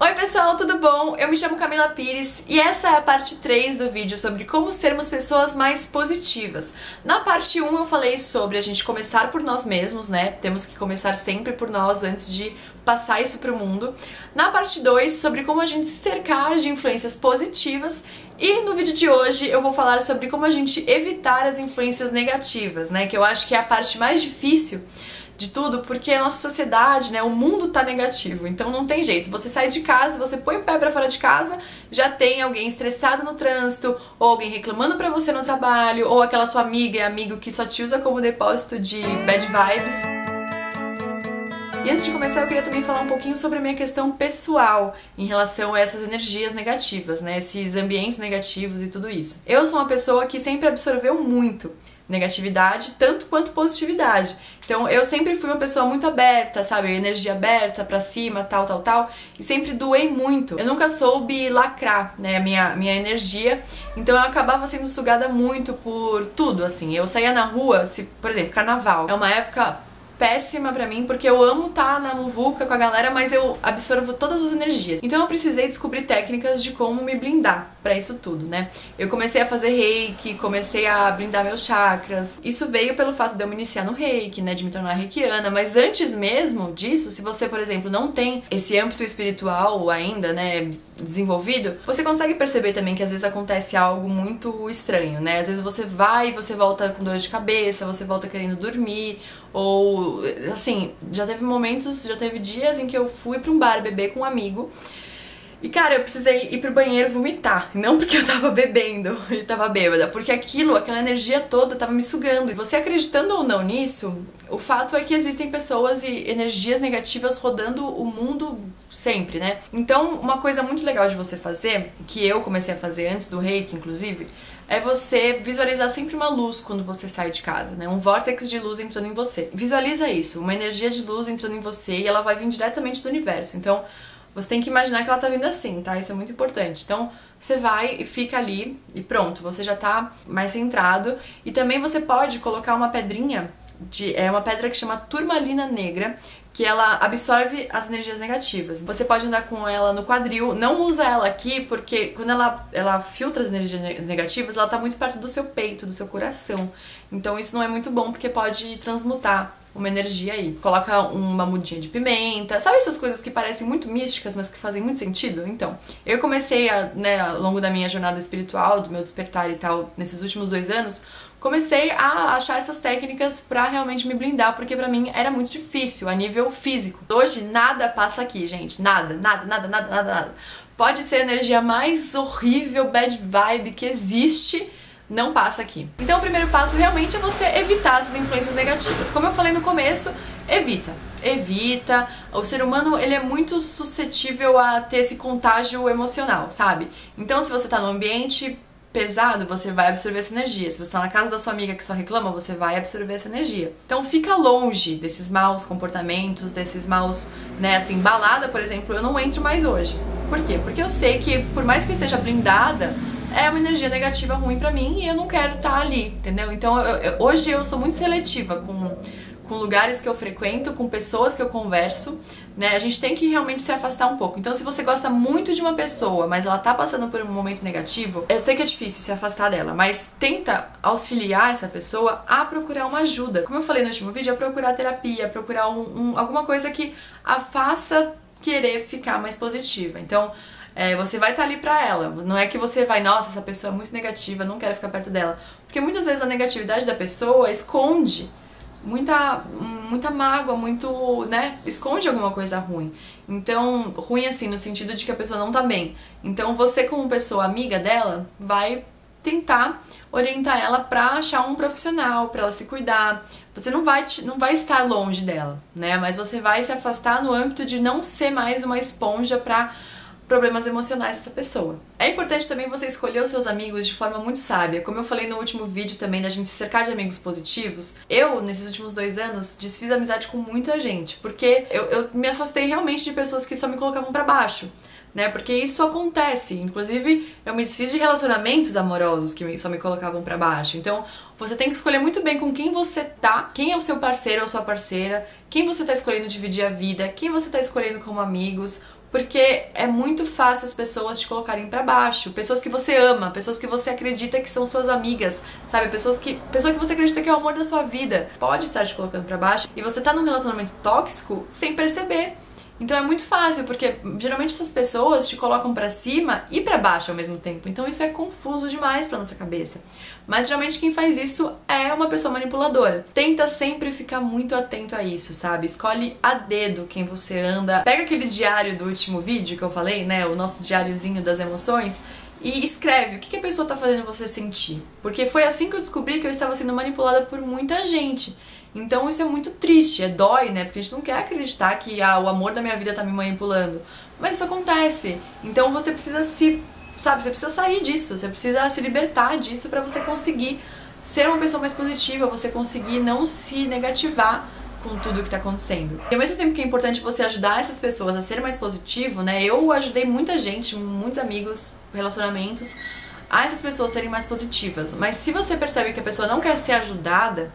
Oi pessoal, tudo bom? Eu me chamo Camila Pires e essa é a parte 3 do vídeo sobre como sermos pessoas mais positivas. Na parte 1 eu falei sobre a gente começar por nós mesmos, né? Temos que começar sempre por nós antes de passar isso pro mundo. Na parte 2, sobre como a gente se cercar de influências positivas. E no vídeo de hoje eu vou falar sobre como a gente evitar as influências negativas, né? Que eu acho que é a parte mais difícil de tudo, porque a nossa sociedade, né, o mundo tá negativo, então não tem jeito. Você sai de casa, você põe o pé pra fora de casa, já tem alguém estressado no trânsito, ou alguém reclamando pra você no trabalho, ou aquela sua amiga e amigo que só te usa como depósito de bad vibes. E antes de começar, eu queria também falar um pouquinho sobre a minha questão pessoal em relação a essas energias negativas, né, esses ambientes negativos e tudo isso. Eu sou uma pessoa que sempre absorveu muito negatividade, tanto quanto positividade. Então eu sempre fui uma pessoa muito aberta, sabe? Energia aberta pra cima, tal, e sempre doei muito. Eu nunca soube lacrar, né, a minha energia, então eu acabava sendo sugada muito por tudo, assim. Eu saía na rua, por exemplo, carnaval, é uma época péssima pra mim, porque eu amo estar na muvuca com a galera, mas eu absorvo todas as energias. Então eu precisei descobrir técnicas de como me blindar pra isso tudo, né? Eu comecei a fazer reiki, comecei a blindar meus chakras. Isso veio pelo fato de eu me iniciar no reiki, né, de me tornar reikiana, mas antes mesmo disso, se você, por exemplo, não tem esse âmbito espiritual ainda, né, desenvolvido, você consegue perceber também que às vezes acontece algo muito estranho, né? Às vezes você vai e você volta com dor de cabeça, você volta querendo dormir, ou assim, já teve dias em que eu fui pra um bar beber com um amigo e, cara, eu precisei ir pro banheiro vomitar. Não porque eu tava bebendo e tava bêbada, porque aquela energia toda tava me sugando. E você acreditando ou não nisso, o fato é que existem pessoas e energias negativas rodando o mundo sempre, né? Então, uma coisa muito legal de você fazer, que eu comecei a fazer antes do reiki, inclusive, é você visualizar sempre uma luz quando você sai de casa, né? Um vórtex de luz entrando em você. Visualiza isso, uma energia de luz entrando em você e ela vai vir diretamente do universo. Então, você tem que imaginar que ela tá vindo assim, tá? Isso é muito importante. Então, você vai e fica ali e pronto, você já tá mais centrado. E também você pode colocar uma pedrinha, é uma pedra que chama turmalina negra, que ela absorve as energias negativas. Você pode andar com ela no quadril, não usa ela aqui, porque quando ela filtra as energias negativas, ela tá muito perto do seu peito, do seu coração. Então isso não é muito bom, porque pode transmutar uma energia aí. Coloca uma mudinha de pimenta, sabe essas coisas que parecem muito místicas, mas que fazem muito sentido? Então, eu comecei ao longo da minha jornada espiritual, do meu despertar e tal, nesses últimos 2 anos, comecei a achar essas técnicas pra realmente me blindar, porque pra mim era muito difícil a nível físico. Hoje nada passa aqui, gente, nada. Pode ser a energia mais horrível, bad vibe que existe, não passa aqui. Então o primeiro passo realmente é você evitar essas influências negativas. Como eu falei no começo, evita. O ser humano, ele é muito suscetível a ter esse contágio emocional, sabe? Então se você tá num ambiente pesado, você vai absorver essa energia. Se você tá na casa da sua amiga que só reclama, você vai absorver essa energia. Então fica longe desses maus comportamentos, desses maus, né, assim, balada, por exemplo, eu não entro mais hoje. Por quê? Porque eu sei que, por mais que esteja blindada, é uma energia negativa ruim pra mim e eu não quero estar ali, entendeu? Então hoje eu sou muito seletiva com lugares que eu frequento, com pessoas que eu converso, né? A gente tem que realmente se afastar um pouco. Então se você gosta muito de uma pessoa, mas ela tá passando por um momento negativo, eu sei que é difícil se afastar dela, mas tenta auxiliar essa pessoa a procurar uma ajuda. Como eu falei no último vídeo, é procurar terapia, procurar alguma coisa que a faça querer ficar mais positiva. Então, você vai estar ali pra ela. Não é que você vai, nossa, essa pessoa é muito negativa, não quero ficar perto dela. Porque muitas vezes a negatividade da pessoa esconde muita mágoa, né, esconde alguma coisa ruim. Então, ruim assim, no sentido de que a pessoa não tá bem. Então você, como pessoa amiga dela, vai tentar orientar ela pra achar um profissional, pra ela se cuidar. Você não vai estar longe dela, né, mas você vai se afastar no âmbito de não ser mais uma esponja pra problemas emocionais dessa pessoa. É importante também você escolher os seus amigos de forma muito sábia. Como eu falei no último vídeo também, da gente se cercar de amigos positivos, eu, nesses últimos 2 anos, desfiz amizade com muita gente, porque eu me afastei realmente de pessoas que só me colocavam pra baixo, né? Porque isso acontece. Inclusive, eu me desfiz de relacionamentos amorosos que só me colocavam pra baixo. Então, você tem que escolher muito bem com quem você tá, quem é o seu parceiro ou sua parceira, quem você tá escolhendo dividir a vida, quem você tá escolhendo como amigos, Porque é muito fácil as pessoas te colocarem pra baixo. Pessoas que você ama, pessoas que você acredita que são suas amigas, sabe? Pessoa que você acredita que é o amor da sua vida pode estar te colocando pra baixo e você tá num relacionamento tóxico sem perceber. Então é muito fácil, porque geralmente essas pessoas te colocam pra cima e pra baixo ao mesmo tempo. Então isso é confuso demais pra nossa cabeça. Mas geralmente quem faz isso é uma pessoa manipuladora. Tenta sempre ficar muito atento a isso, sabe? Escolhe a dedo quem você anda. Pega aquele diário do último vídeo que eu falei, né? O nosso diáriozinho das emoções. E escreve o que a pessoa tá fazendo você sentir. Porque foi assim que eu descobri que eu estava sendo manipulada por muita gente. Então isso é muito triste, dói, né? Porque a gente não quer acreditar que o amor da minha vida tá me manipulando. Mas isso acontece. Então você precisa você precisa sair disso, você precisa se libertar disso pra você conseguir ser uma pessoa mais positiva, você conseguir não se negativar com tudo que tá acontecendo. E ao mesmo tempo que é importante você ajudar essas pessoas a ser mais positivo, né? Eu ajudei muita gente, muitos amigos, relacionamentos, a essas pessoas serem mais positivas. Mas se você percebe que a pessoa não quer ser ajudada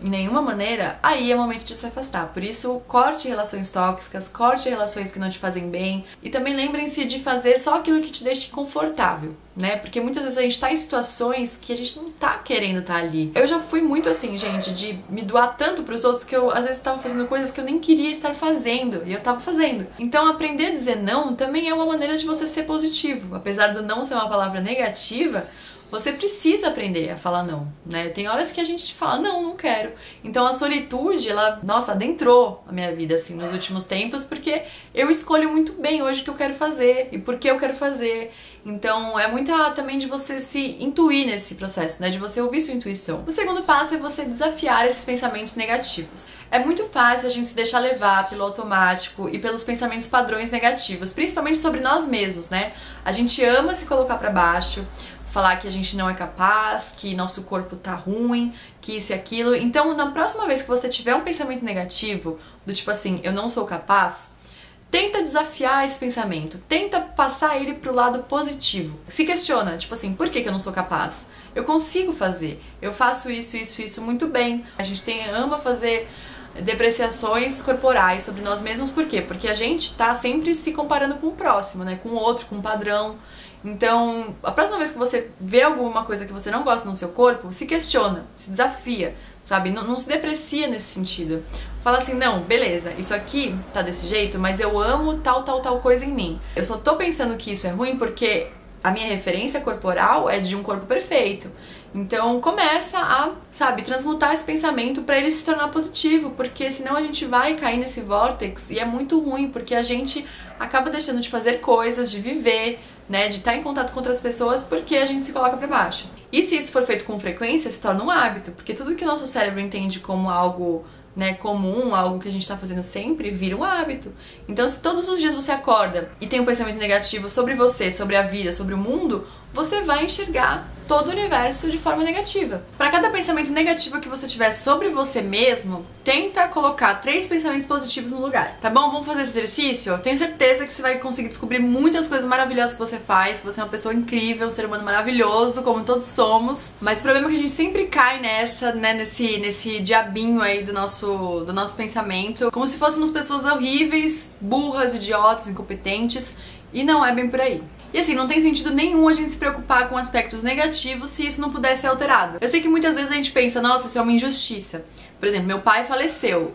em nenhuma maneira, aí é momento de se afastar. Por isso, corte relações tóxicas, corte relações que não te fazem bem. E também lembrem-se de fazer só aquilo que te deixe confortável, né? Porque muitas vezes a gente tá em situações que a gente não tá querendo estar ali. Eu já fui muito assim, gente, de me doar tanto pros outros que eu às vezes tava fazendo coisas que eu nem queria estar fazendo, e eu tava fazendo. Então aprender a dizer não também é uma maneira de você ser positivo. Apesar do não ser uma palavra negativa, você precisa aprender a falar não, né? Tem horas que a gente fala, não quero. Então a solitude, ela, nossa, adentrou a minha vida, assim, nos últimos tempos, porque eu escolho muito bem hoje o que eu quero fazer e por que eu quero fazer. Então é muito também de você se intuir nesse processo, né? De você ouvir sua intuição. O segundo passo é você desafiar esses pensamentos negativos. É muito fácil a gente se deixar levar pelo automático e pelos pensamentos padrões negativos, principalmente sobre nós mesmos, né? A gente ama se colocar pra baixo, falar que a gente não é capaz, que nosso corpo tá ruim, que isso e aquilo. Então, na próxima vez que você tiver um pensamento negativo, do tipo assim, eu não sou capaz, tenta desafiar esse pensamento, tenta passar ele pro lado positivo. Se questiona, tipo assim, por que eu não sou capaz? Eu consigo fazer, eu faço isso muito bem. A gente ama fazer depreciações corporais sobre nós mesmos, por quê? Porque a gente tá sempre se comparando com o próximo, né? Com o outro, com o padrão. Então, a próxima vez que você vê alguma coisa que você não gosta no seu corpo, se questiona, se desafia, sabe? Não se deprecia nesse sentido. Fala assim, não, beleza, isso aqui tá desse jeito, mas eu amo tal coisa em mim. Eu só tô pensando que isso é ruim porque a minha referência corporal é de um corpo perfeito. Então começa a, sabe, transmutar esse pensamento pra ele se tornar positivo, porque senão a gente vai cair nesse vórtice e é muito ruim, porque a gente acaba deixando de fazer coisas, de viver, né, de estar em contato com outras pessoas porque a gente se coloca pra baixo. E se isso for feito com frequência, se torna um hábito, porque tudo que o nosso cérebro entende como algo, né, comum, algo que a gente tá fazendo sempre, vira um hábito. Então se todos os dias você acorda e tem um pensamento negativo sobre você, sobre a vida, sobre o mundo, você vai enxergar todo o universo de forma negativa. Para cada pensamento negativo que você tiver sobre você mesmo, tenta colocar 3 pensamentos positivos no lugar, tá bom? Vamos fazer esse exercício? Eu tenho certeza que você vai conseguir descobrir muitas coisas maravilhosas que você faz, que você é uma pessoa incrível, um ser humano maravilhoso, como todos somos. Mas o problema é que a gente sempre cai nessa, né, nesse diabinho aí do nosso pensamento, como se fôssemos pessoas horríveis, burras, idiotas, incompetentes, e não é bem por aí. E assim, não tem sentido nenhum a gente se preocupar com aspectos negativos se isso não puder ser alterado. Eu sei que muitas vezes a gente pensa, nossa, isso é uma injustiça. Por exemplo, meu pai faleceu.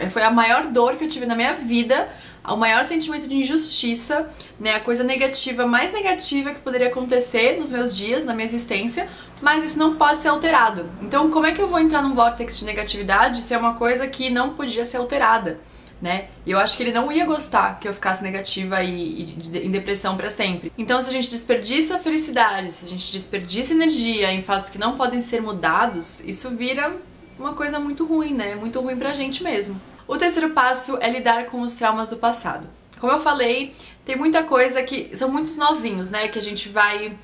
Foi a maior dor que eu tive na minha vida, o maior sentimento de injustiça, né, a coisa negativa, mais negativa que poderia acontecer nos meus dias, na minha existência, mas isso não pode ser alterado. Então, como é que eu vou entrar num vórtice de negatividade se é uma coisa que não podia ser alterada? Né? E eu acho que ele não ia gostar que eu ficasse negativa e em depressão pra sempre. Então, se a gente desperdiça felicidade, se a gente desperdiça energia em fatos que não podem ser mudados, isso vira uma coisa muito ruim, né? Muito ruim pra gente mesmo. O terceiro passo é lidar com os traumas do passado. Como eu falei, tem muita coisa que são muitos nozinhos, né? Que a gente vai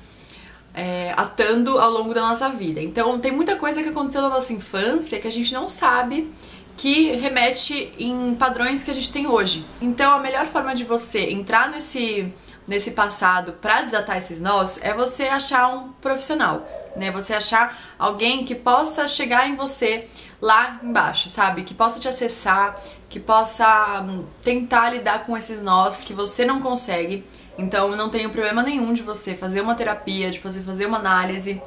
atando ao longo da nossa vida. Então, tem muita coisa que aconteceu na nossa infância que a gente não sabe, que remete em padrões que a gente tem hoje. Então a melhor forma de você entrar nesse passado pra desatar esses nós é você achar um profissional, né? Você achar alguém que possa chegar em você lá embaixo, sabe? Que possa te acessar, que possa tentar lidar com esses nós que você não consegue. Então, eu não tenho problema nenhum de você fazer uma terapia, de você fazer uma análise.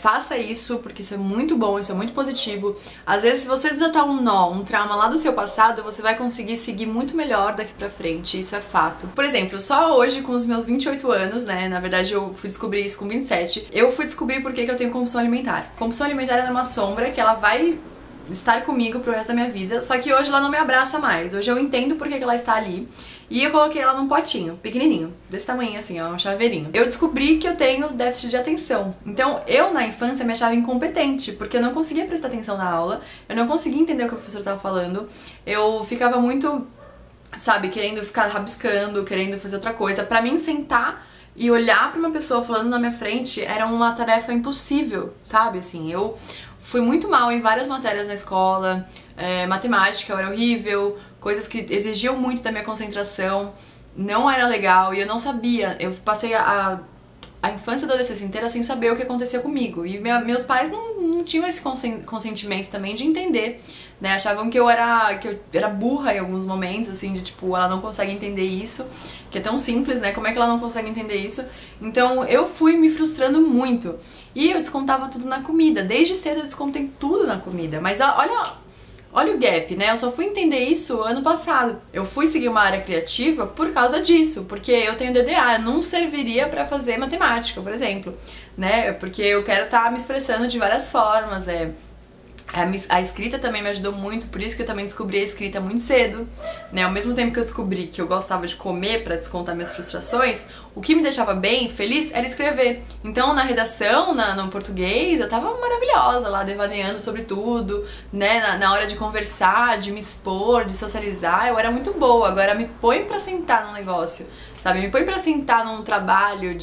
Faça isso, porque isso é muito bom, isso é muito positivo. Às vezes, se você desatar um nó, um trauma lá do seu passado, você vai conseguir seguir muito melhor daqui pra frente, isso é fato. Por exemplo, só hoje, com os meus 28 anos, né, na verdade eu fui descobrir isso com 27, eu fui descobrir por que eu tenho compulsão alimentar. Compulsão alimentar é uma sombra que ela vai estar comigo pro resto da minha vida, só que hoje ela não me abraça mais. Hoje eu entendo por que ela está ali. E eu coloquei ela num potinho, pequenininho, desse tamanho assim, ó, um chaveirinho. Eu descobri que eu tenho déficit de atenção. Então, eu na infância me achava incompetente, porque eu não conseguia prestar atenção na aula, eu não conseguia entender o que o professor estava falando, eu ficava muito, sabe, querendo ficar rabiscando, querendo fazer outra coisa. Pra mim, sentar e olhar pra uma pessoa falando na minha frente era uma tarefa impossível, sabe, assim, eu fui muito mal em várias matérias na escola, matemática eu era horrível, coisas que exigiam muito da minha concentração, não era legal e eu não sabia. Eu passei a infância e a adolescência inteira sem saber o que acontecia comigo. E meus pais não tinham esse consentimento também de entender, né? Achavam que eu era burra em alguns momentos, assim, de tipo, ela não consegue entender isso, que é tão simples, né? Como é que ela não consegue entender isso? Então eu fui me frustrando muito. E eu descontava tudo na comida. Desde cedo eu descontei tudo na comida. Mas olha o gap, né? Eu só fui entender isso ano passado. Eu fui seguir uma área criativa por causa disso, porque eu tenho DDA, eu não serviria pra fazer matemática, por exemplo, né? Porque eu quero estar me expressando de várias formas, A escrita também me ajudou muito, por isso que eu também descobri a escrita muito cedo, né? Ao mesmo tempo que eu descobri que eu gostava de comer pra descontar minhas frustrações, o que me deixava bem, feliz, era escrever. Então, na redação, no português, eu tava maravilhosa lá, devaneando sobre tudo, né? Na hora de conversar, de me expor, de socializar, eu era muito boa. Agora me põe pra sentar num negócio, sabe? Me põe pra sentar num trabalho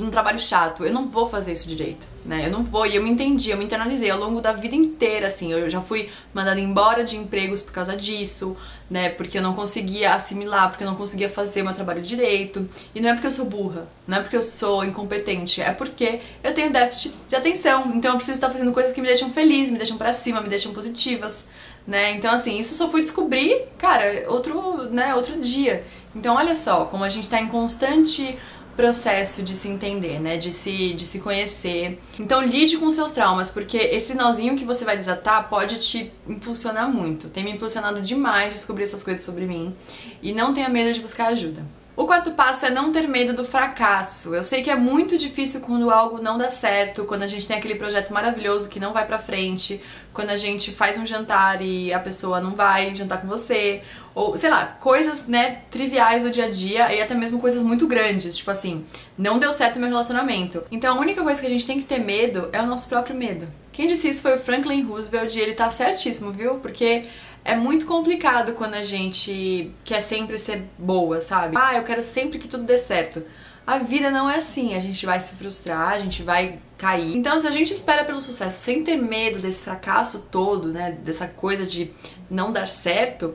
um trabalho chato, eu não vou fazer isso direito, né? Eu não vou, e eu me entendi, eu me internalizei ao longo da vida inteira, assim, eu já fui mandada embora de empregos por causa disso, né? Porque eu não conseguia assimilar, porque eu não conseguia fazer o meu trabalho direito. E não é porque eu sou burra, não é porque eu sou incompetente, é porque eu tenho déficit de atenção, então eu preciso estar fazendo coisas que me deixam feliz, me deixam pra cima, me deixam positivas, né? Então, assim, isso só fui descobrir, cara, outro dia. Então, olha só, como a gente tá em constante processo de se entender, né, de se conhecer. Então lide com seus traumas, porque esse nozinho que você vai desatar pode te impulsionar muito. Tem me impulsionado demais descobrir essas coisas sobre mim, e não tenha medo de buscar ajuda. O quarto passo é não ter medo do fracasso. Eu sei que é muito difícil quando algo não dá certo, quando a gente tem aquele projeto maravilhoso que não vai pra frente, quando a gente faz um jantar e a pessoa não vai jantar com você, ou, sei lá, coisas, né, triviais do dia a dia, e até mesmo coisas muito grandes, tipo assim, não deu certo o meu relacionamento. Então a única coisa que a gente tem que ter medo é o nosso próprio medo. Quem disse isso foi o Franklin Roosevelt, e ele tá certíssimo, viu? Porque é muito complicado quando a gente quer sempre ser boa, sabe? Ah, eu quero sempre que tudo dê certo. A vida não é assim, a gente vai se frustrar, a gente vai cair. Então, se a gente espera pelo sucesso sem ter medo desse fracasso todo, né, dessa coisa de não dar certo,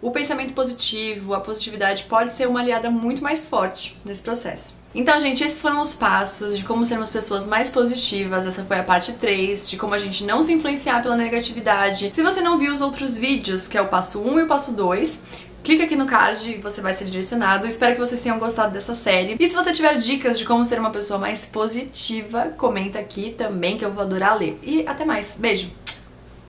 o pensamento positivo, a positividade pode ser uma aliada muito mais forte nesse processo. Então, gente, esses foram os passos de como sermos pessoas mais positivas. Essa foi a parte 3, de como a gente não se influenciar pela negatividade. Se você não viu os outros vídeos, que é o passo 1 e o passo 2, clica aqui no card e você vai ser direcionado. Espero que vocês tenham gostado dessa série. E se você tiver dicas de como ser uma pessoa mais positiva, comenta aqui também, que eu vou adorar ler. E até mais. Beijo!